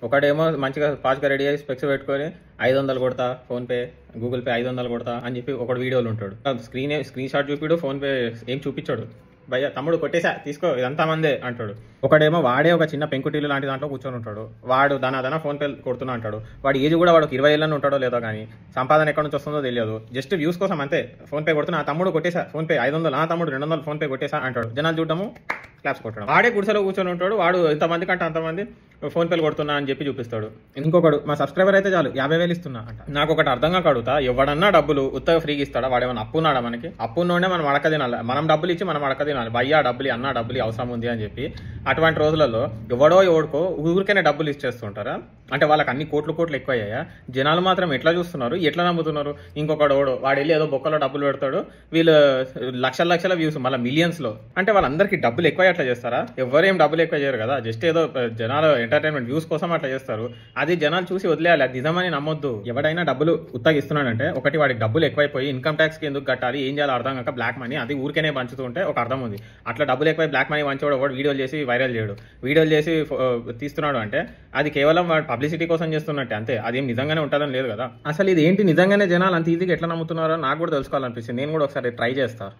ఒకడేమో మంచిగా ఫాస్ట్గా రెడీ అయ్యి స్పెక్స్ పెట్టుకొని 500 కొడతా ఫోన్పే గూగుల్ పే 500 కొడతా అని చెప్పి ఒకడు వీడియోలు ఉంటాడు. స్క్రీన్ షాట్ చూపిడు, ఫోన్పే ఏం చూపించాడు. భయ్య తమ్ముడు కొట్టేసా తీసుకో ఇదంతా మందే అంటాడు. ఒకడేమో వాడే ఒక చిన్న పెంకుటిల్లు లాంటి దాంట్లో కూర్చొని ఉంటాడు. వాడు దానా ఫోన్పే కొడుతున్నా అంటాడు. వాడు ఏజ్ కూడా వాడు 20 ఏళ్ళని ఉంటాడో లేదో కానీ సంపాదన ఎక్కడి నుంచి వస్తుందో తెలియదు. జస్ట్ వ్యూస్ కోసం అంతే ఫోన్పే కొడుతున్నా. ఆ తమ్ముడు కొట్టేసా ఫోన్పే 500, ఆ తమ్ముడు 200 ఫోన్పే కొట్టేసా అంటాడు. జనాలు చూడటము, క్లాప్స్ కొట్టడం. వాడే గుడిసెలో కూర్చొని ఉంటాడు. వాడు ఎంతమంది కంటే అంతమంది ఫోన్పేలు కొడుతున్నా అని చెప్పి చూపిస్తాడు. ఇంకొకడు మా సబ్స్క్రైబర్ అయితే చాలు 50,000 ఇస్తున్నా అంట. నాకు ఒకటి అర్థంగా కడుగుతా, ఎవడన్నా డబ్బులు ఉత్తగా ఫ్రీగా ఇస్తాడా? వాడేమన్నా అప్పున్నాడా? మనకి అప్పున్నోడే మనం అడక తినాలి. మనం డబ్బులు ఇచ్చి మనం అడక తినాలి. భయ్యా డబ్బులు, అన్నా డబ్బులు అవసరం ఉంది అని చెప్పి. అటువంటి రోజులలో ఎవడికో ఊరికైనా డబ్బులు ఇచ్చేస్తుంటారా? అంటే వాళ్ళకి అన్ని కోట్లు ఎక్కువ అయ్యాయా? జనాలు మాత్రం ఎట్లా చూస్తున్నారు, ఎట్లా నమ్ముతున్నారు? ఇంకొకడు వాడు వెళ్ళి ఏదో బొక్కలో డబ్బులు పెడతాడు, వీళ్ళు లక్షల వ్యూస్, మళ్ళీ మిలియన్స్ లో. అంటే వాళ్ళందరికీ డబ్బులు ఎక్కువ అట్లా చేస్తారా? ఎవరేం డబ్బులు ఎక్కువ చేయరు కదా. జస్ట్ ఏదో జనాలు ఎంటర్టైన్మెంట్ వ్యూస్ కోసం అట్లా చేస్తారు. అది జనాలు చూసి వదిలేయాలి. అది నిజమని నమ్మొద్దు. ఎవడైనా డబ్బులు ఉత్తగా ఇస్తున్నాడంటే ఒకటి వాడికి డబ్బులు ఎక్కువైపోయి ఇన్కమ్ ట్యాక్స్ కి ఎందుకు కట్టాలి, ఏం చేయాలో అర్థం కాక బ్లాక్ మనీ అది ఊరికేనే పంచుతూ ఉంటే ఒక అర్థం ఉంది. అట్లా డబ్బులు ఎక్కువ బ్లాక్ మనీ పంచేవాడు వాడు వీడియోలు చేసి వైరల్ చేయడు, వీడియోలు చేసి తీస్తున్నాడు అంటే అది కేవలం వాడు పబ్లిసిటీ కోసం చేస్తున్నట్టే అంతే. అదేం నిజంగానే ఉంటుందని లేదు కదా. అసలు ఇది ఏంటి నిజంగానే జనాలు అంత ఈజీగా ఎట్లా నమ్ముతున్నారో నాకు కూడా తెలుసుకోవాలనిపిస్తుంది. నేను కూడా ఒకసారి ట్రై చేస్తాను.